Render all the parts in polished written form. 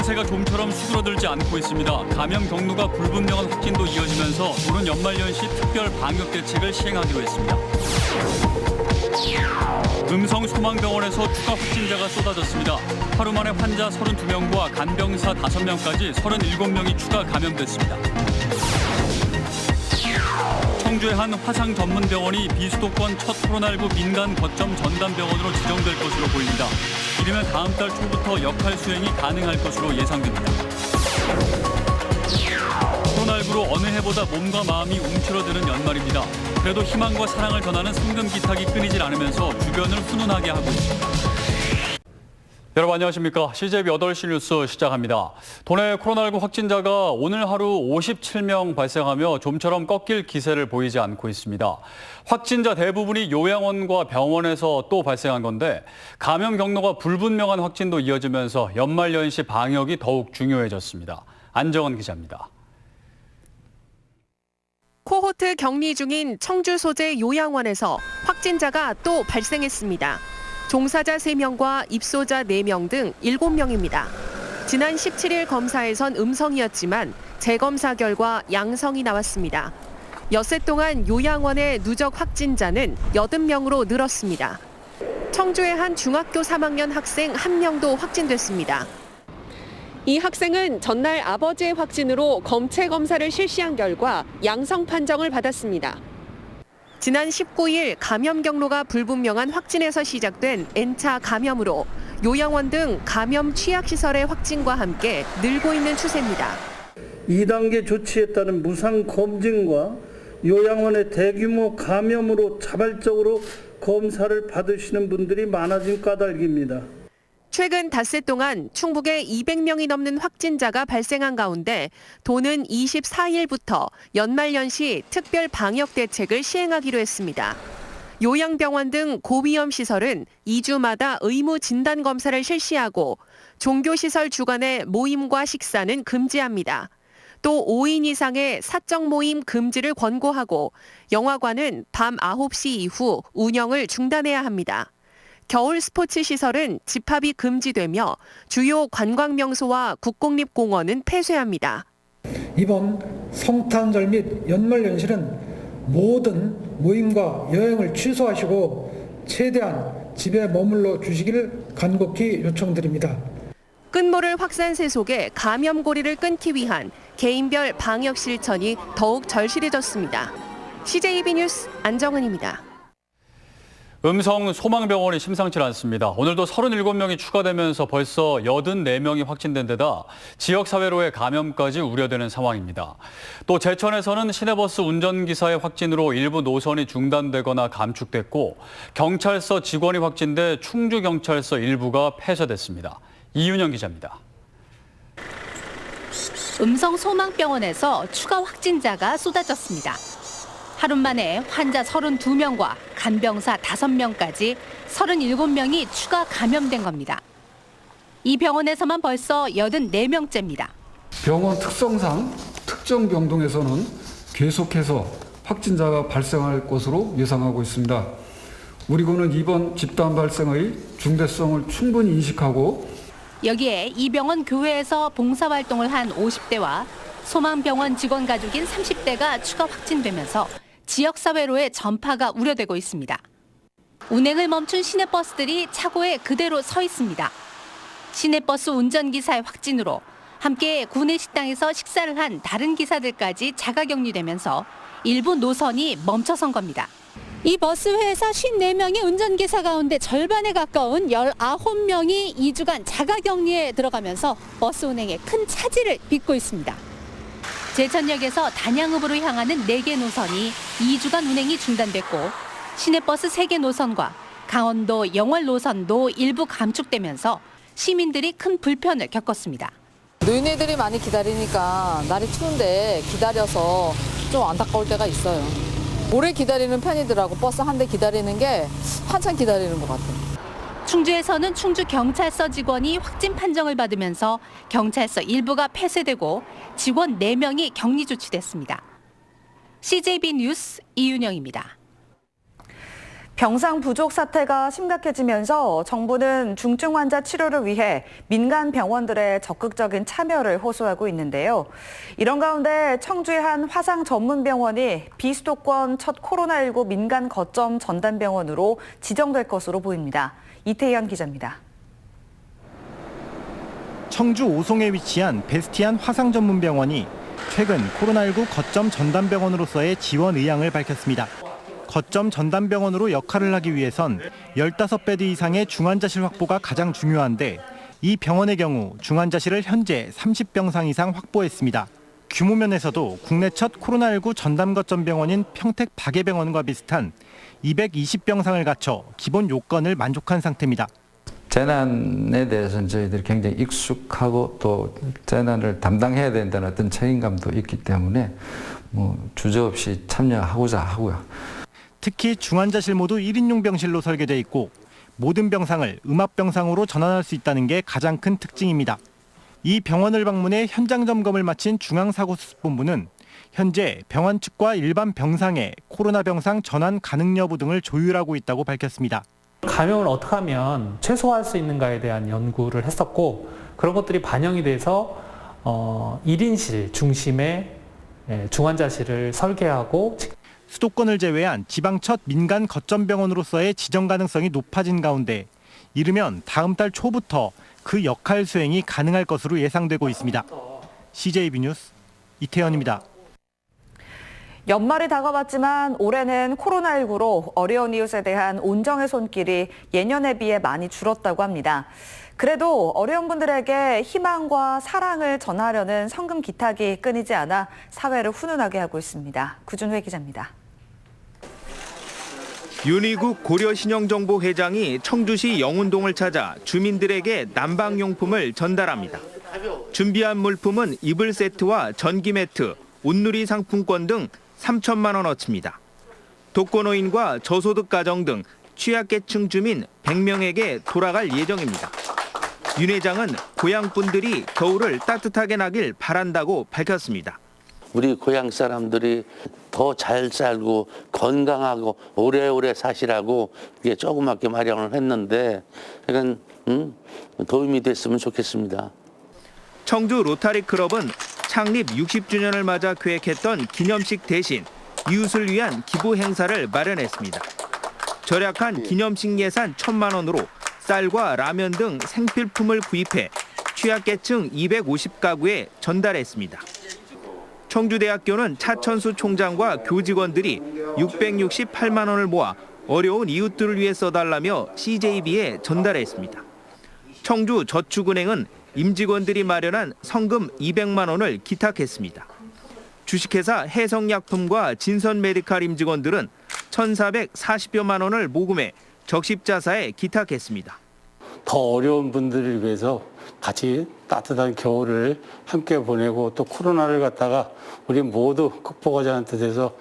추세가 좀처럼 수그러들지 않고 있습니다. 감염 경로가 불분명한 확진도 이어지면서 오는 연말연시 특별 방역 대책을 시행하기로 했습니다. 음성 소망병원에서 추가 확진자가 쏟아졌습니다. 하루 만에 환자 32명과 간병사 5명까지 37명이 추가 감염됐습니다. 청주의 한 화상 전문 병원이 비수도권 첫 코로나19 민간 거점 전담병원으로 지정될 것으로 보입니다. 이르면 다음 달 초부터 역할 수행이 가능할 것으로 예상됩니다. 코로나19로 어느 해보다 몸과 마음이 움츠러드는 연말입니다. 그래도 희망과 사랑을 전하는 상금 기탁이 끊이질 않으면서 주변을 훈훈하게 하고 있습니다. 여러분 안녕하십니까. CJB 8시 뉴스 시작합니다. 도내 코로나19 확진자가 오늘 하루 57명 발생하며 좀처럼 꺾일 기세를 보이지 않고 있습니다. 확진자 대부분이 요양원과 병원에서 또 발생한 건데 감염 경로가 불분명한 확진도 이어지면서 연말연시 방역이 더욱 중요해졌습니다. 안정원 기자입니다. 코호트 격리 중인 청주 소재 요양원에서 확진자가 또 발생했습니다. 종사자 3명과 입소자 4명 등 7명입니다. 지난 17일 검사에선 음성이었지만 재검사 결과 양성이 나왔습니다. 엿새 동안 요양원의 누적 확진자는 80명으로 늘었습니다. 청주의 한 중학교 3학년 학생 1명도 확진됐습니다. 이 학생은 전날 아버지의 확진으로 검체 검사를 실시한 결과 양성 판정을 받았습니다. 지난 19일 감염 경로가 불분명한 확진에서 시작된 N차 감염으로 요양원 등 감염 취약시설의 확진과 함께 늘고 있는 추세입니다. 2단계 조치에 따른 무상 검진과 요양원의 대규모 감염으로 자발적으로 검사를 받으시는 분들이 많아진 까닭입니다. 최근 닷새 동안 충북에 200명이 넘는 확진자가 발생한 가운데 도는 24일부터 연말연시 특별 방역 대책을 시행하기로 했습니다. 요양병원 등 고위험 시설은 2주마다 의무 진단 검사를 실시하고 종교시설 주간의 모임과 식사는 금지합니다. 또 5인 이상의 사적 모임 금지를 권고하고 영화관은 밤 9시 이후 운영을 중단해야 합니다. 겨울 스포츠 시설은 집합이 금지되며 주요 관광 명소와 국공립공원은 폐쇄합니다. 이번 성탄절 및 연말연시는 모든 모임과 여행을 취소하시고 최대한 집에 머물러 주시기를 간곡히 요청드립니다. 끝모를 확산세 속에 감염고리를 끊기 위한 개인별 방역 실천이 더욱 절실해졌습니다. CJB 뉴스 안정은입니다. 음성 소망병원이 심상치 않습니다. 오늘도 37명이 추가되면서 벌써 84명이 확진된 데다 지역사회로의 감염까지 우려되는 상황입니다. 또 제천에서는 시내버스 운전기사의 확진으로 일부 노선이 중단되거나 감축됐고 경찰서 직원이 확진돼 충주경찰서 일부가 폐쇄됐습니다. 이윤영 기자입니다. 음성 소망병원에서 추가 확진자가 쏟아졌습니다. 하루 만에 환자 32명과 간병사 5명까지 37명이 추가 감염된 겁니다. 이 병원에서만 벌써 84명째입니다. 병원 특성상 특정 병동에서는 계속해서 확진자가 발생할 것으로 예상하고 있습니다. 우리 군은 이번 집단 발생의 중대성을 충분히 인식하고 여기에 이 병원 교회에서 봉사활동을 한 50대와 소망병원 직원 가족인 30대가 추가 확진되면서 지역사회로의 전파가 우려되고 있습니다. 운행을 멈춘 시내버스들이 차고에 그대로 서 있습니다. 시내버스 운전기사의 확진으로 함께 구내식당에서 식사를 한 다른 기사들까지 자가격리되면서 일부 노선이 멈춰선 겁니다. 이 버스회에서 54명의 운전기사 가운데 절반에 가까운 19명이 2주간 자가격리에 들어가면서 버스 운행에 큰 차질을 빚고 있습니다. 제천역에서 단양읍으로 향하는 4개 노선이 2주간 운행이 중단됐고 시내버스 3개 노선과 강원도 영월 노선도 일부 감축되면서 시민들이 큰 불편을 겪었습니다. 노인네들이 많이 기다리니까 날이 추운데 기다려서 좀 안타까울 때가 있어요. 오래 기다리는 편이더라고. 버스 한 대 기다리는 게 한참 기다리는 것 같아요. 충주에서는 충주경찰서 직원이 확진 판정을 받으면서 경찰서 일부가 폐쇄되고 직원 4명이 격리 조치됐습니다. CJB 뉴스 이윤영입니다. 병상 부족 사태가 심각해지면서 정부는 중증 환자 치료를 위해 민간 병원들의 적극적인 참여를 호소하고 있는데요. 이런 가운데 청주의 한 화상 전문 병원이 비수도권 첫 코로나19 민간 거점 전담병원으로 지정될 것으로 보입니다. 이태현 기자입니다. 청주 오송에 위치한 베스티안 화상 전문 병원이 최근 코로나19 거점 전담병원으로서의 지원 의향을 밝혔습니다. 거점 전담병원으로 역할을 하기 위해선 15베드 이상의 중환자실 확보가 가장 중요한데 이 병원의 경우 중환자실을 현재 30병상 이상 확보했습니다. 규모 면에서도 국내 첫 코로나19 전담 거점 병원인 평택 박예병원과 비슷한 220병상을 갖춰 기본 요건을 만족한 상태입니다. 재난에 대해서는 저희들이 굉장히 익숙하고 또 재난을 담당해야 된다는 어떤 책임감도 있기 때문에 주저없이 참여하고자 하고요. 특히 중환자실 모두 1인용 병실로 설계돼 있고 모든 병상을 음압병상으로 전환할 수 있다는 게 가장 큰 특징입니다. 이 병원을 방문해 현장 점검을 마친 중앙사고수습본부는 현재 병원 측과 일반 병상의 코로나 병상 전환 가능 여부 등을 조율하고 있다고 밝혔습니다. 감염을 어떻게 하면 최소화할 수 있는가에 대한 연구를 했었고 그런 것들이 반영이 돼서 1인실 중심의 중환자실을 설계하고 수도권을 제외한 지방 첫 민간 거점 병원으로서의 지정 가능성이 높아진 가운데 이르면 다음 달 초부터 그 역할 수행이 가능할 것으로 예상되고 있습니다. CJB 뉴스 이태현입니다. 연말이 다가왔지만 올해는 코로나19로 어려운 이웃에 대한 온정의 손길이 예년에 비해 많이 줄었다고 합니다. 그래도 어려운 분들에게 희망과 사랑을 전하려는 성금 기탁이 끊이지 않아 사회를 훈훈하게 하고 있습니다. 구준회 기자입니다. 윤희국 고려신영정보회장이 청주시 영운동을 찾아 주민들에게 난방용품을 전달합니다. 준비한 물품은 이불 세트와 전기 매트, 온누리 상품권 등 3천만 원어치입니다. 독거노인과 저소득 가정 등 취약계층 주민 100명에게 돌아갈 예정입니다. 윤 회장은 고향 분들이 겨울을 따뜻하게 나길 바란다고 밝혔습니다. 우리 고향 사람들이 더 잘 살고 건강하고 오래오래 사시라고 이게 조그맣게 마련을 했는데 약간 도움이 됐으면 좋겠습니다. 청주 로타리 클럽은 창립 60주년을 맞아 계획했던 기념식 대신 이웃을 위한 기부 행사를 마련했습니다. 절약한 기념식 예산 1,000만 원으로 쌀과 라면 등 생필품을 구입해 취약계층 250가구에 전달했습니다. 청주대학교는 차천수 총장과 교직원들이 668만 원을 모아 어려운 이웃들을 위해 써달라며 CJB에 전달했습니다. 청주저축은행은 임직원들이 마련한 성금 200만 원을 기탁했습니다. 주식회사 해성약품과 진선메디칼 임직원들은 1,440여만 원을 모금해 적십자사에 기탁했습니다. 더 어려운 분들을 위해서 같이 따뜻한 겨울을 함께 보내고 또 코로나를 갖다가 우리 모두 극복하자는 뜻에서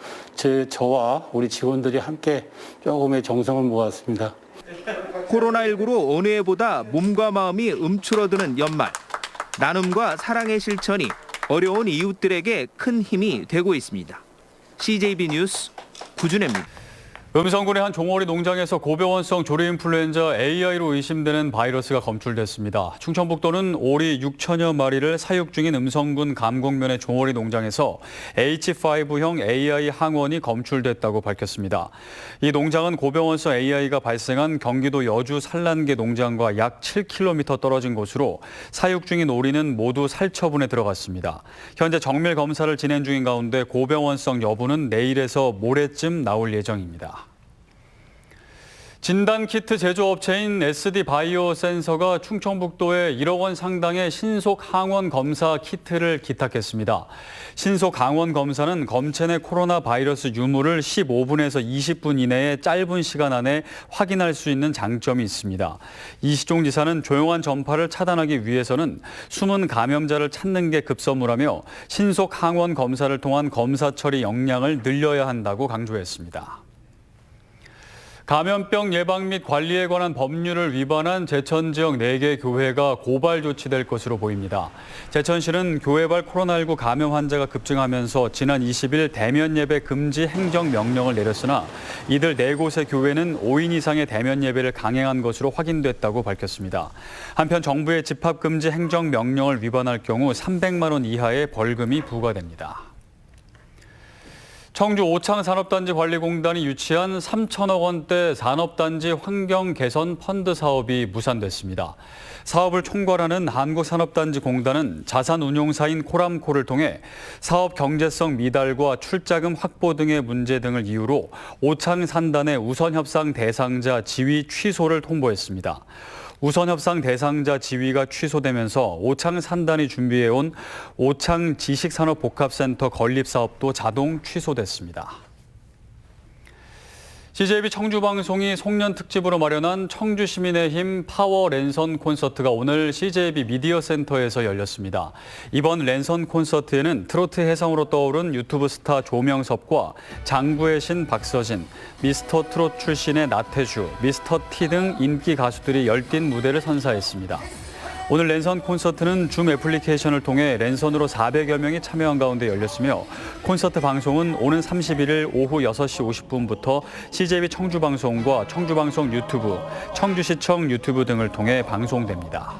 저와 우리 직원들이 함께 조금의 정성을 모았습니다. 코로나19로 어느 해보다 몸과 마음이 움츠러드는 연말. 나눔과 사랑의 실천이 어려운 이웃들에게 큰 힘이 되고 있습니다. CJB 뉴스 구준혜입니다. 음성군의 한 종어리 농장에서 고병원성 조류인플루엔자 AI로 의심되는 바이러스가 검출됐습니다. 충청북도는 오리 6천여 마리를 사육 중인 음성군 감곡면의 종어리 농장에서 H5형 AI 항원이 검출됐다고 밝혔습니다. 이 농장은 고병원성 AI가 발생한 경기도 여주 산란계 농장과 약 7km 떨어진 곳으로 사육 중인 오리는 모두 살처분에 들어갔습니다. 현재 정밀 검사를 진행 중인 가운데 고병원성 여부는 내일에서 모레쯤 나올 예정입니다. 진단키트 제조업체인 SD바이오센서가 충청북도에 1억 원 상당의 신속 항원 검사 키트를 기탁했습니다. 신속 항원 검사는 검체 내 코로나 바이러스 유무를 15분에서 20분 이내에 짧은 시간 안에 확인할 수 있는 장점이 있습니다. 이시종 지사는 조용한 전파를 차단하기 위해서는 숨은 감염자를 찾는 게 급선무라며 신속 항원 검사를 통한 검사 처리 역량을 늘려야 한다고 강조했습니다. 감염병 예방 및 관리에 관한 법률을 위반한 제천 지역 4개 교회가 고발 조치될 것으로 보입니다. 제천시는 교회발 코로나19 감염 환자가 급증하면서 지난 20일 대면 예배 금지 행정 명령을 내렸으나 이들 4곳의 교회는 5인 이상의 대면 예배를 강행한 것으로 확인됐다고 밝혔습니다. 한편 정부의 집합 금지 행정 명령을 위반할 경우 300만 원 이하의 벌금이 부과됩니다. 청주 오창산업단지관리공단이 유치한 3천억 원대 산업단지 환경개선 펀드 사업이 무산됐습니다. 사업을 총괄하는 한국산업단지공단은 자산운용사인 코람코를 통해 사업 경제성 미달과 출자금 확보 등의 문제 등을 이유로 오창산단의 우선협상 대상자 지위 취소를 통보했습니다. 우선협상 대상자 지위가 취소되면서 오창산단이 준비해온 오창지식산업복합센터 건립사업도 자동 취소됐습니다. CJB 청주방송이 송년 특집으로 마련한 청주시민의 힘 파워 랜선 콘서트가 오늘 CJB 미디어센터에서 열렸습니다. 이번 랜선 콘서트에는 트로트 혜성으로 떠오른 유튜브 스타 조명섭과 장구의 신 박서진, 미스터 트롯 출신의 나태주, 미스터 T 등 인기 가수들이 열띤 무대를 선사했습니다. 오늘 랜선 콘서트는 줌 애플리케이션을 통해 랜선으로 400여 명이 참여한 가운데 열렸으며 콘서트 방송은 오는 31일 오후 6시 50분부터 CJB 청주방송과 청주방송 유튜브, 청주시청 유튜브 등을 통해 방송됩니다.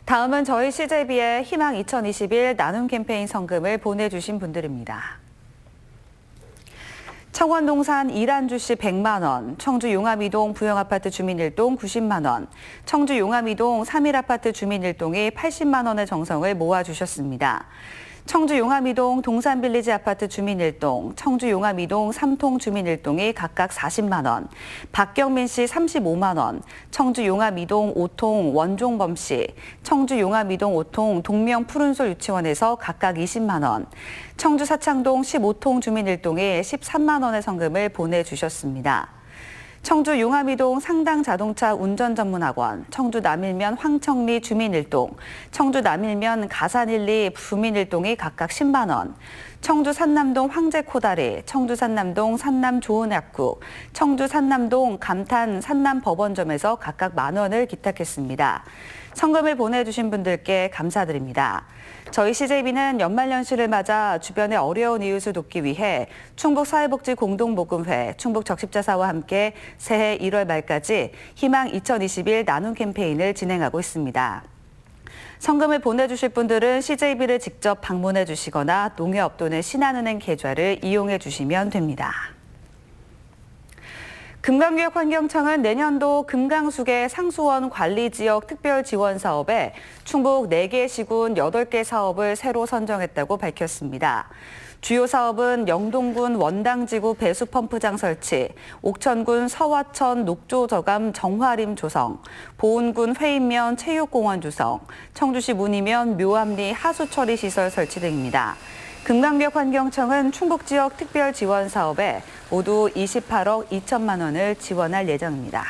다음은 저희 CJB의 희망 2021 나눔 캠페인 성금을 보내주신 분들입니다. 청원동산 이란주씨 100만 원, 청주 용암이동 부영아파트 주민 1동 90만 원, 청주 용암이동 3일아파트 주민 1동이 80만 원의 정성을 모아주셨습니다. 청주 용암이동 동산빌리지 아파트 주민 1동, 청주 용암이동 3통 주민 1동이 각각 40만 원, 박경민 씨 35만 원, 청주 용암이동 5통 원종범 씨, 청주 용암이동 5통 동명 푸른솔 유치원에서 각각 20만 원, 청주 사창동 15통 주민 1동이 13만 원의 성금을 보내주셨습니다. 청주 용암이동 상당자동차 운전전문학원, 청주 남일면 황청리 주민 1동, 청주 남일면 가산일리 주민 1동이 각각 10만 원, 청주 산남동 황제코다리, 청주 산남동 산남좋은약국, 청주 산남동 감탄 산남법원점에서 각각 만 원을 기탁했습니다. 성금을 보내주신 분들께 감사드립니다. 저희 CJB는 연말연시를 맞아 주변의 어려운 이웃을 돕기 위해 충북사회복지공동모금회, 충북적십자사와 함께 새해 1월 말까지 희망 2021 나눔 캠페인을 진행하고 있습니다. 성금을 보내주실 분들은 CJB를 직접 방문해 주시거나 농협 또는 신한은행 계좌를 이용해 주시면 됩니다. 금강교육환경청은 내년도 금강수계 상수원 관리지역 특별지원사업에 충북 4개 시군 8개 사업을 새로 선정했다고 밝혔습니다. 주요 사업은 영동군 원당지구 배수펌프장 설치, 옥천군 서화천 녹조저감 정화림 조성, 보은군 회인면 체육공원 조성, 청주시 문이면 묘암리 하수처리시설 설치 등입니다. 금강교육환경청은 충북 지역 특별 지원 사업에 모두 28억 2천만 원을 지원할 예정입니다.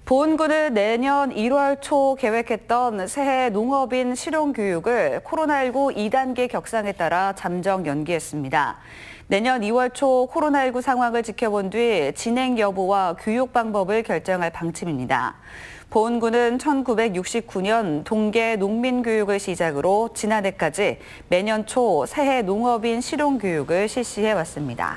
보은군은 내년 1월 초 계획했던 새해 농업인 실용교육을 코로나19 2단계 격상에 따라 잠정 연기했습니다. 내년 2월 초 코로나19 상황을 지켜본 뒤 진행 여부와 교육 방법을 결정할 방침입니다. 보은군은 1969년 동계 농민교육을 시작으로 지난해까지 매년 초 새해 농업인 실용교육을 실시해왔습니다.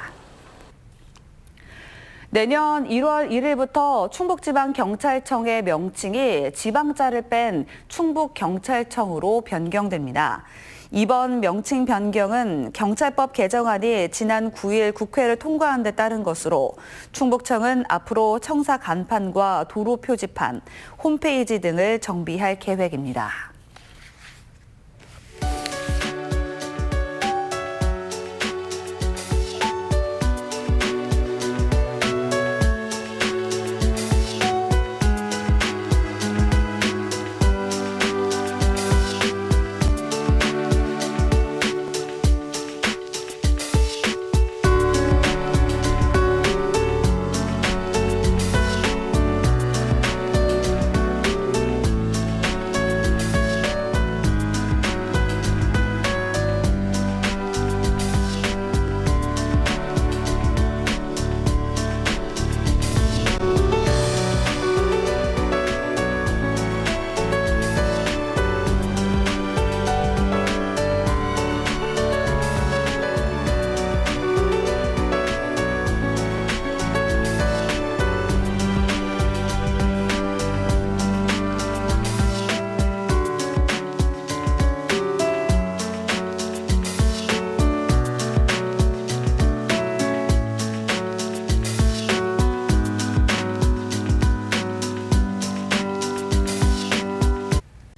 내년 1월 1일부터 충북지방경찰청의 명칭이 지방자를 뺀 충북경찰청으로 변경됩니다. 이번 명칭 변경은 경찰법 개정안이 지난 9일 국회를 통과한 데 따른 것으로 충북청은 앞으로 청사 간판과 도로 표지판, 홈페이지 등을 정비할 계획입니다.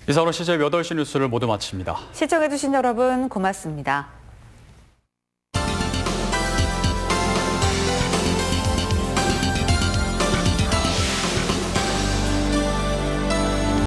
이상으로 CJ 8시 뉴스를 모두 마칩니다. 시청해주신 여러분 고맙습니다.